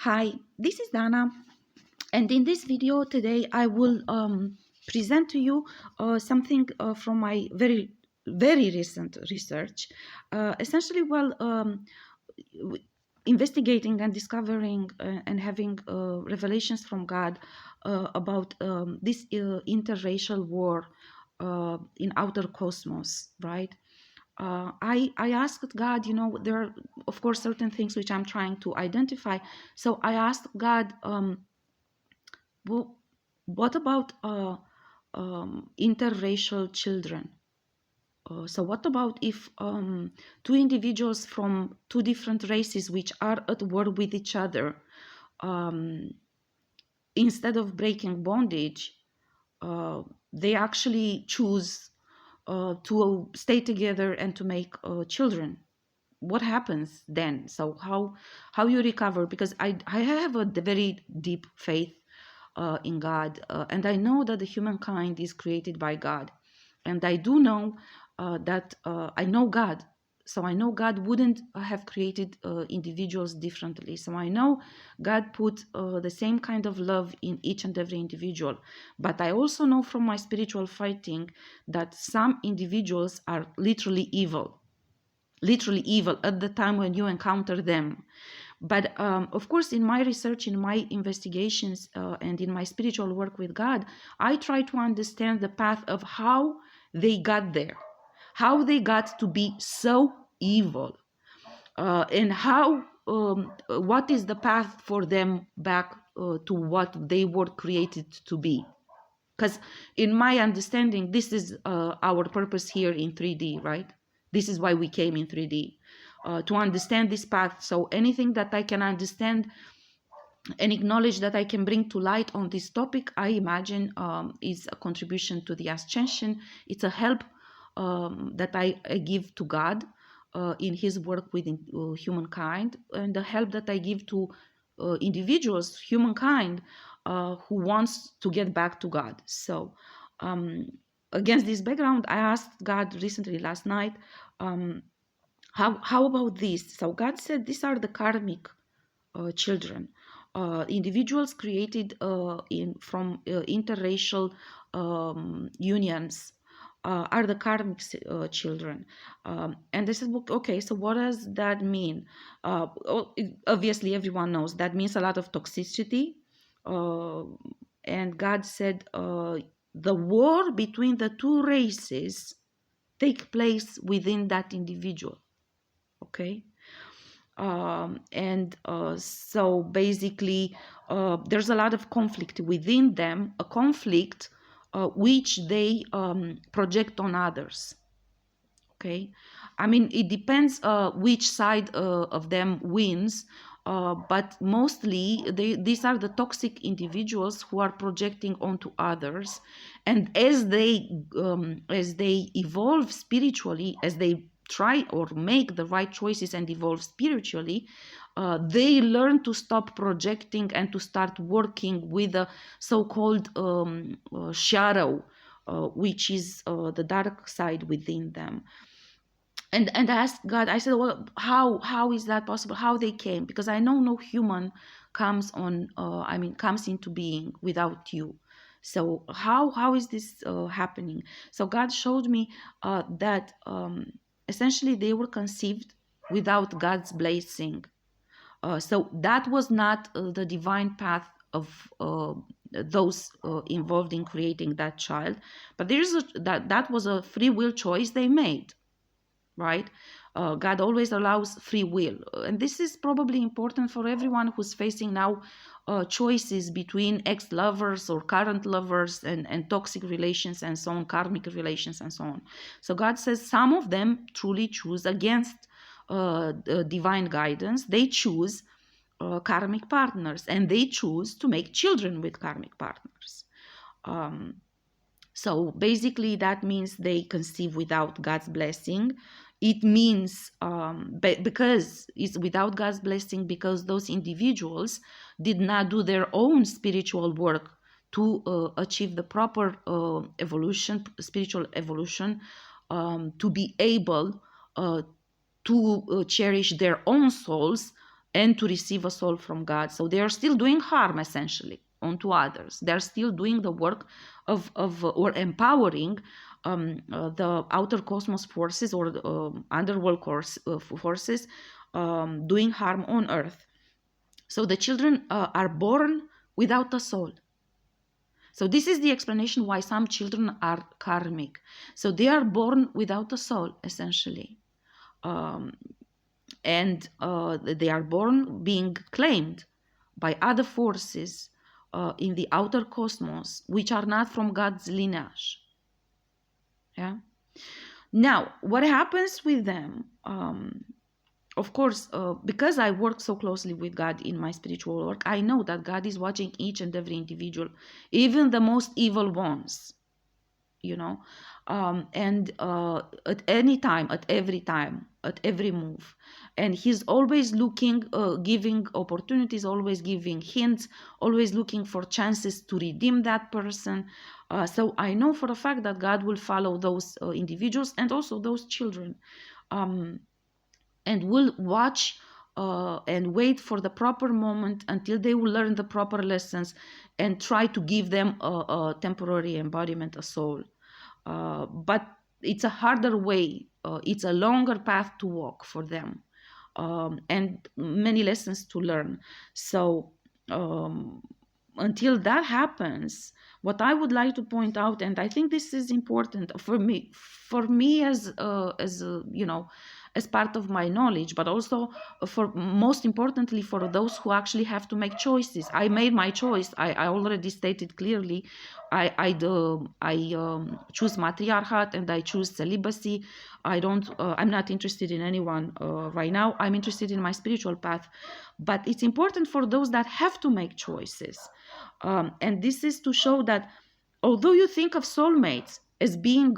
Hi, this is Dana, and in this video today I will present to you something from my very recent research. Essentially, investigating and discovering and having revelations from God about this interracial war in outer cosmos, right? I asked God, there are, of course, certain things which I'm trying to identify. So I asked God, well, what about interracial children? So what about if two individuals from two different races which are at war with each other, um, instead of breaking bondage, they actually choose to stay together and to make children? What happens then? So how you recover? Because I have a very deep faith in God, and I know that the humankind is created by God, and I do know that I know God. So I know God wouldn't have created individuals differently. So I know God put the same kind of love in each and every individual. But I also know from my spiritual fighting that some individuals are literally evil at the time when you encounter them. But of course, in my research, in my investigations, and in my spiritual work with God, I try to understand the path of how they got there, how they got to be so evil, and how what is the path for them back to what they were created to be. Because in my understanding, this is our purpose here in 3D, right? This is why we came in 3D, to understand this path. So anything that I can understand, any knowledge that I can bring to light on this topic, I imagine is a contribution to the ascension. It's a help that I give to God in his work with humankind, and the help that I give to individuals, humankind, who wants to get back to God. So against this background, I asked God recently, last night, how about this? So God said, these are the karmic children, individuals created from interracial unions, are the karmic children. And I said, okay, so what does that mean? Obviously, everyone knows that means a lot of toxicity. And God said, the war between the two races take place within that individual. Okay. And so basically, there's a lot of conflict within them, a conflict which they project on others. Okay, I mean, it depends which side of them wins, but mostly these are the toxic individuals who are projecting onto others, and as they evolve spiritually, as they try or make the right choices and evolve spiritually, they learn to stop projecting and to start working with a so-called shadow, which is the dark side within them. And I asked God, I said, well, how is that possible? How they came? Because I know no human comes comes into being without you. So how is this happening? So God showed me that essentially they were conceived without God's blessing. So that was not the divine path of those involved in creating that child, but that was a free will choice they made, right? God always allows free will. And this is probably important for everyone who's facing now choices between ex-lovers or current lovers, and toxic relations and so on, karmic relations and so on. So God says some of them truly choose against divine guidance. They choose karmic partners, and they choose to make children with karmic partners. So basically, that means they conceive without God's blessing. It means because it's without God's blessing, because those individuals did not do their own spiritual work to achieve the proper spiritual evolution, to be able to cherish their own souls and to receive a soul from God. So they are still doing harm essentially onto others. They're still doing the work of or empowering the outer cosmos forces or the underworld forces doing harm on earth. So the children are born without a soul. So this is the explanation why some children are karmic. So they are born without a soul, essentially. And they are born being claimed by other forces in the outer cosmos, which are not from God's lineage. Yeah. Now, what happens with them? Of course, because I work so closely with God in my spiritual work, I know that God is watching each and every individual, even the most evil ones, you know, and at any time, at every move. And he's always looking, giving opportunities, always giving hints, always looking for chances to redeem that person. So I know for a fact that God will follow those individuals and also those children. And will watch and wait for the proper moment until they will learn the proper lessons and try to give them a temporary embodiment, a soul. But it's a harder way, it's a longer path to walk for them, and many lessons to learn. So until that happens, what I would like to point out, and I think this is important for me as you know, as part of my knowledge, but also for most importantly for those who actually have to make choices. I made my choice. I already stated clearly. I choose matriarchat and I choose celibacy. I'm not interested in anyone right now. I'm interested in my spiritual path. But it's important for those that have to make choices. And this is to show that although you think of soulmates as being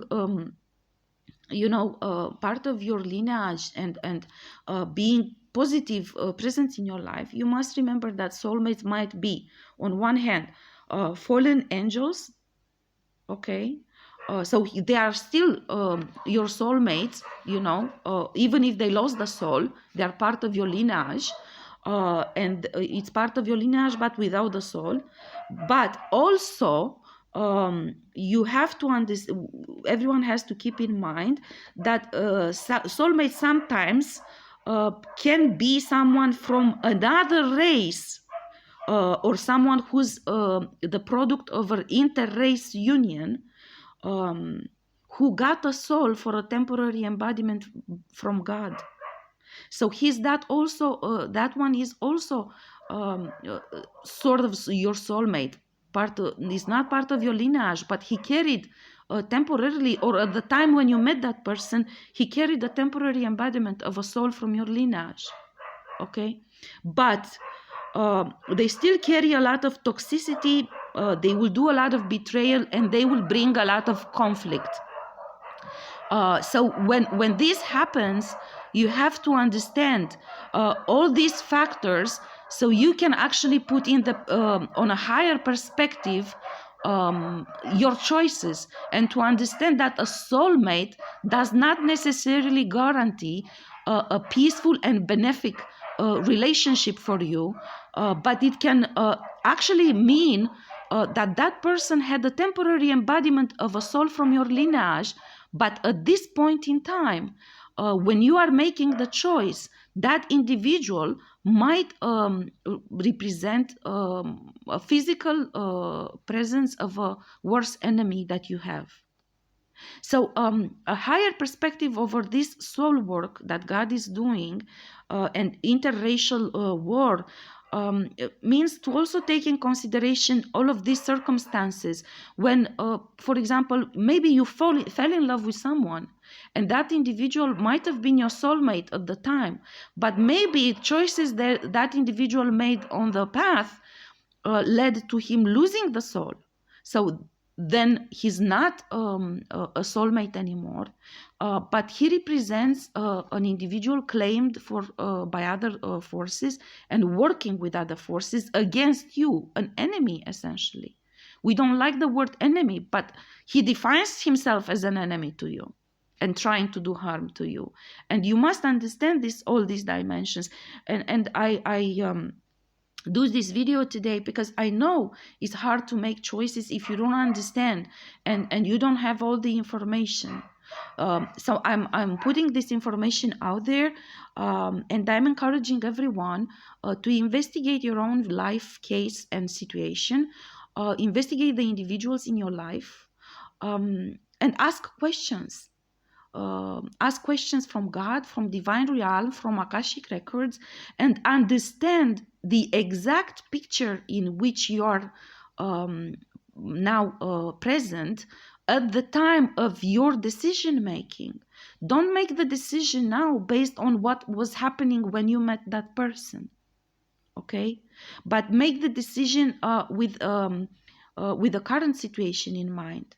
part of your lineage and being positive presence in your life, you must remember that soulmates might be, on one hand, fallen angels. Okay, so they are still your soulmates, even if they lost the soul, they are part of your lineage, and it's part of your lineage but without the soul. But also you have to understand, everyone has to keep in mind that soulmates sometimes can be someone from another race, or someone who's the product of an inter-race union, who got a soul for a temporary embodiment from God. So he's that also. That one is also sort of your soulmate. Is not part of your lineage, but he carried temporarily, or at the time when you met that person, he carried a temporary embodiment of a soul from your lineage. Okay, but they still carry a lot of toxicity. They will do a lot of betrayal, and they will bring a lot of conflict. So when this happens, you have to understand all these factors, so you can actually put in the on a higher perspective your choices, and to understand that a soulmate does not necessarily guarantee a peaceful and benefic relationship for you, but it can actually mean that person had a temporary embodiment of a soul from your lineage. But at this point in time, when you are making the choice, that individual might represent a physical presence of a worse enemy that you have. So a higher perspective over this soul work that God is doing, and interracial war, means to also take in consideration all of these circumstances when, for example, maybe you fell in love with someone, and that individual might have been your soulmate at the time, but maybe choices that individual made on the path led to him losing the soul. So then he's not a soulmate anymore, but he represents an individual claimed for by other forces and working with other forces against you, an enemy essentially. We don't like the word enemy, but he defines himself as an enemy to you. and trying to do harm to you. And you must understand all these dimensions. And I do this video today because I know it's hard to make choices if you don't understand and you don't have all the information. So I'm putting this information out there, and I'm encouraging everyone to investigate your own life case and situation, investigate the individuals in your life, and ask questions. Ask questions from God, from divine realm, from Akashic records, and understand the exact picture in which you are now present at the time of your decision making. Don't make the decision now based on what was happening when you met that person, okay? But make the decision with the current situation in mind.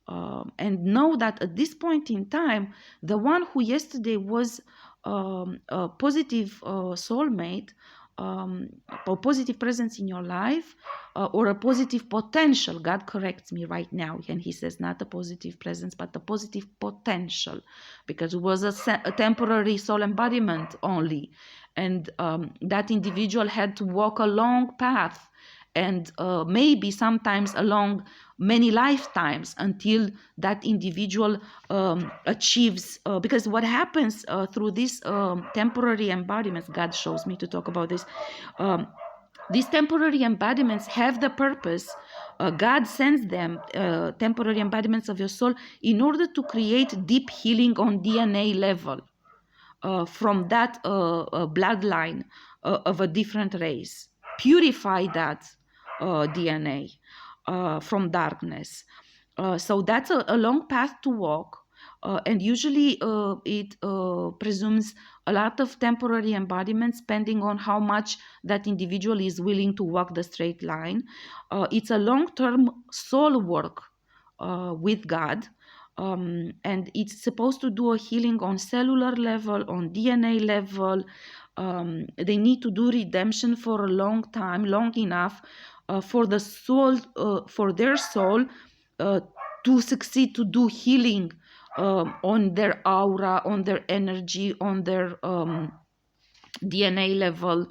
And know that at this point in time, the one who yesterday was a positive soulmate, a positive presence in your life, or a positive potential. God corrects me right now, and he says not a positive presence, but a positive potential, because it was a temporary soul embodiment only. And that individual had to walk a long path, and maybe sometimes along many lifetimes, until that individual achieves, because what happens through these temporary embodiments, God shows me to talk about this, these temporary embodiments have the purpose, God sends them, temporary embodiments of your soul, in order to create deep healing on DNA level, from that bloodline of a different race. Purify that DNA from darkness. So that's a long path to walk. And usually it presumes a lot of temporary embodiments, depending on how much that individual is willing to walk the straight line. It's a long-term soul work with God. And it's supposed to do a healing on cellular level, on DNA level. They need to do redemption for a long time, long enough for the soul, for their soul to succeed to do healing on their aura, on their energy, on their DNA level,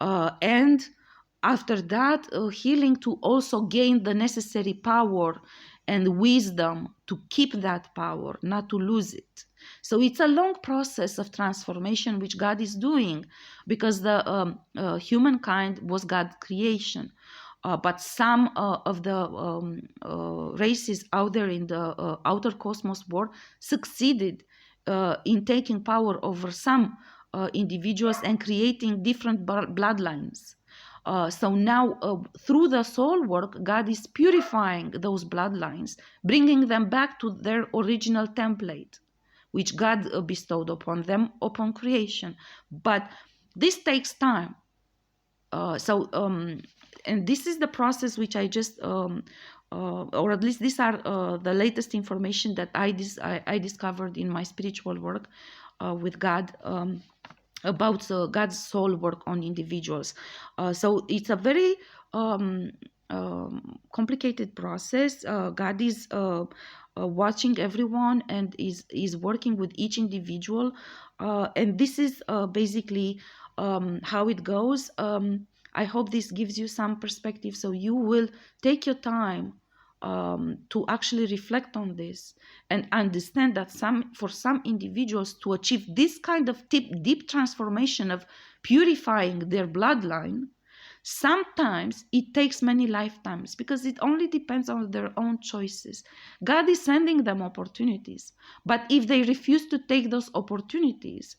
and after that healing to also gain the necessary power and wisdom to keep that power, not to lose it. So it's a long process of transformation which God is doing, because the humankind was God's creation. But some of the races out there in the outer cosmos world succeeded in taking power over some individuals and creating different bloodlines. So now, through the soul work, God is purifying those bloodlines, bringing them back to their original template, which God bestowed upon them upon creation. But this takes time. And this is the process which I just, or at least these are the latest information that I discovered in my spiritual work with God. About God's soul work on individuals. So it's a very complicated process. God is watching everyone and is working with each individual. And this is basically how it goes. I hope this gives you some perspective, so you will take your time to actually reflect on this and understand that for some individuals to achieve this kind of deep transformation of purifying their bloodline, sometimes it takes many lifetimes, because it only depends on their own choices. God is sending them opportunities, but if they refuse to take those opportunities,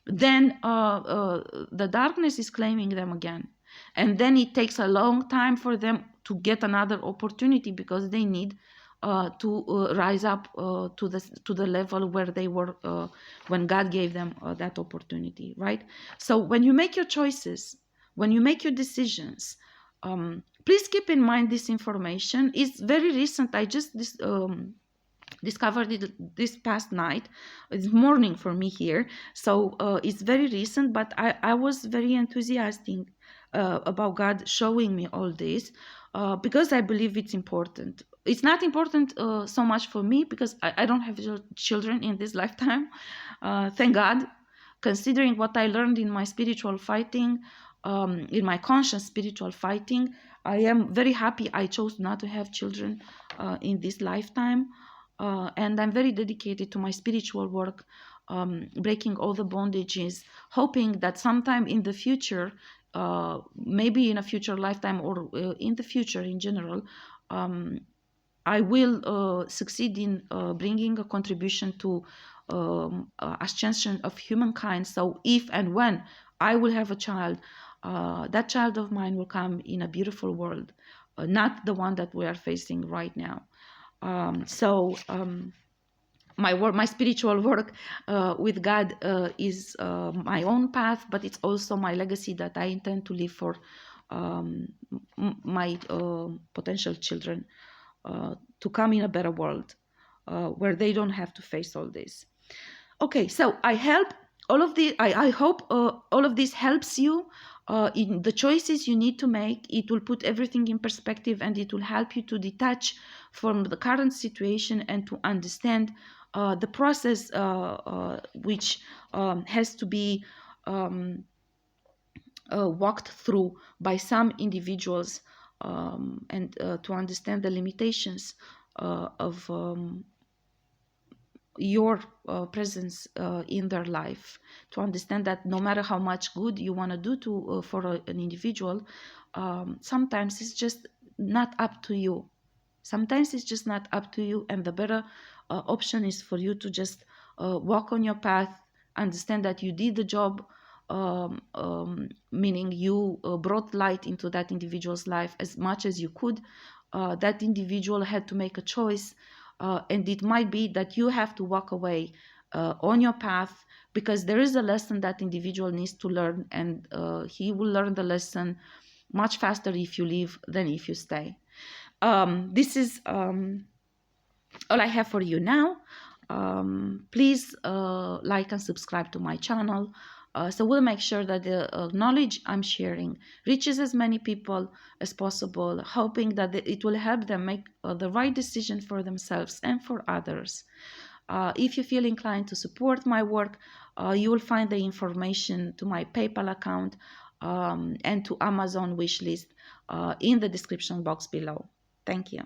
then the darkness is claiming them again. And then it takes a long time for them to get another opportunity, because they need to rise up to the level where they were when God gave them that opportunity, right? So when you make your choices, when you make your decisions, please keep in mind this information. It's very recent. I just discovered it this past night. It's morning for me here, so it's very recent, but I was very enthusiastic about God showing me all this, because I believe it's important. it's not important so much for me because I don't have children in this lifetime. Thank God. Considering what I learned in my spiritual fighting, in my conscious spiritual fighting, I am very happy I chose not to have children in this lifetime. And I'm very dedicated to my spiritual work, breaking all the bondages, hoping that sometime in the future, maybe in a future lifetime or in the future in general, I will succeed in bringing a contribution to ascension of humankind. So if and when I will have a child, that child of mine will come in a beautiful world, not the one that we are facing right now. My work, my spiritual work with God is my own path, but it's also my legacy that I intend to leave for my potential children to come in a better world where they don't have to face all this. Okay, so I help all of the. I hope all of this helps you in the choices you need to make. It will put everything in perspective, and it will help you to detach from the current situation and to understand the process which has to be walked through by some individuals, and to understand the limitations of your presence in their life, to understand that no matter how much good you want to do to for an individual, sometimes it's just not up to you. Sometimes it's just not up to you, and the better option is for you to just walk on your path, understand that you did the job, meaning you brought light into that individual's life as much as you could. That individual had to make a choice, and it might be that you have to walk away on your path, because there is a lesson that individual needs to learn, and he will learn the lesson much faster if you leave than if you stay. This is all I have for you now. Please like and subscribe to my channel, so we'll make sure that the knowledge I'm sharing reaches as many people as possible, hoping that it will help them make the right decision for themselves and for others. If you feel inclined to support my work, you will find the information to my PayPal account and to Amazon wishlist in the description box below. Thank you.